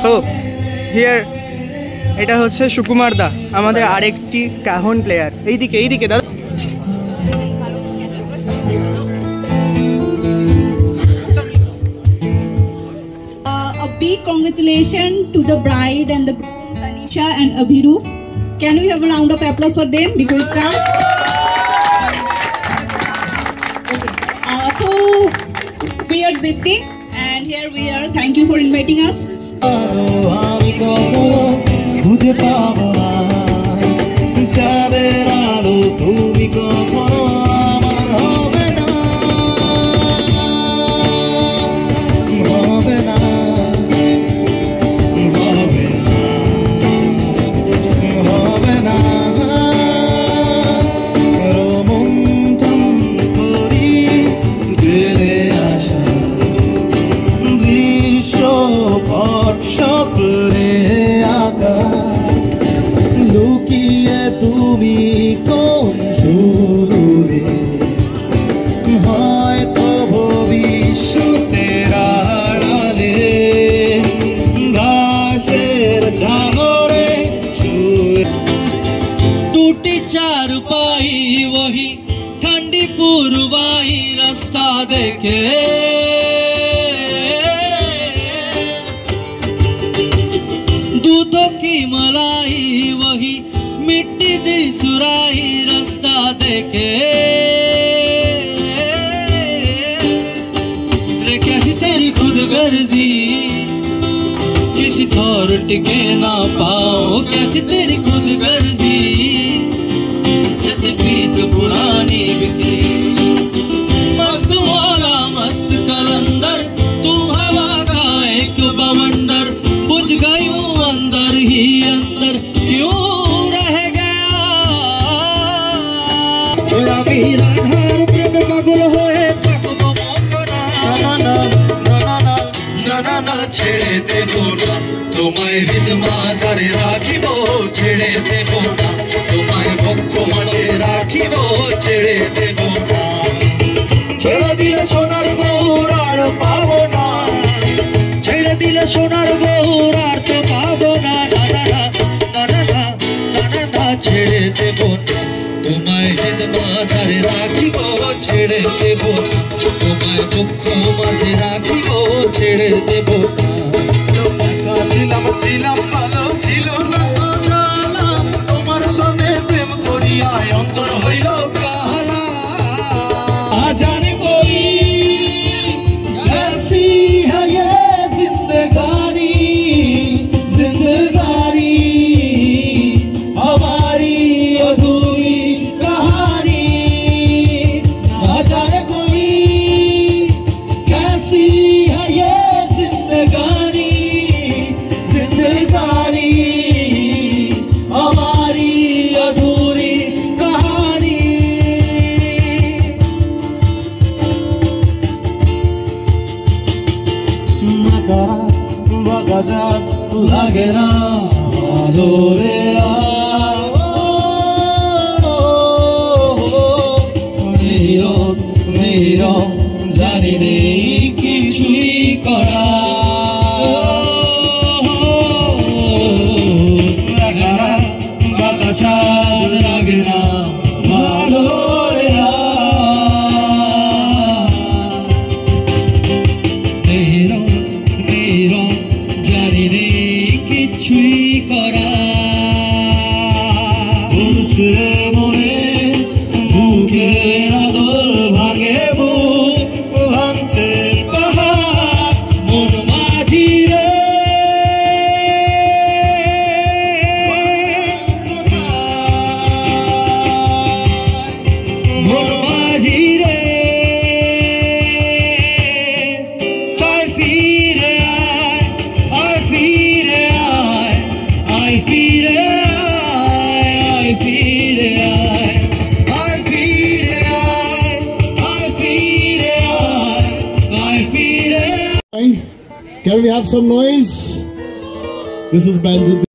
So here এটা হচ্ছে সুকুমার দা, আমাদের আরেকটি কাহন প্লেয়ার। এইদিকে দাদা। A big congratulations to the bride and the groom, Tanisha and Abhiru. Can we have a round of applause for them before we start? Okay. So we are Zitti, and here we are. Thank you for inviting us. वही ठंडी पूर्वाई रास्ता देखे, दूधों की मलाई वही मिट्टी दी सुराही रास्ता देखे। रे कैसी तेरी खुद गर्जी किसी थोर टिके ना पाओ, कैसी तेरी खुद गर्जी जैसे प्रीत पुरानी बिखरी। मस्त वाला मस्त कलंदर तू हवा का एक बवंडर, बुझ गई हूँ अंदर ही अंदर क्यों रह गया। राधार प्रेम पागल होए ना ছেড়ে দেব না তোমায়, হৃদ মাঝারে রাখিব ছেড়ে দেব না তোমায়, বক্ষ মাঝে রাখিব ছেড়ে দেব না। ছেড়ে দিলে সোনার গৌর আর পাবো না, ছেড়ে দিলে সোনার গৌর আর তো পাবো না। না ছেড়ে দেব না তোমায়, হৃদ মাঝারে রাখিব ছেড়ে দেব না তোমায়, বক্ষ মাঝে রাখিব ছেড়ে দেব না। ছিলাম ভালো ছিল না তো জানা, তোমার সঙ্গে প্রেম করিয়া অন্তর হইল কালা। জানে কই कैसी है ये जिंदगानी, जिंदगानी हमारी अधूरी कहानी। जाने कोई कैसी है ये जिंदगानी, जिंदगानी हमारी अधूरी कहानी। मकरा बगजात लगे ना आलो रे মেরো জানি রে কিছুই করা। বাতাসা লাগে না ভালো রে মেরো জানি রে কিছুই করা। ঝুলছে মনে বুকের আদর ভাঙে বুক ভাঙছে পাহাড় মন মাঝি রে। মন মাঝি রে চাই ফিরে আয় ফিরে আয় ফিরে আয় ফিরে আয়। Can we have some noise? This is Band Zitti.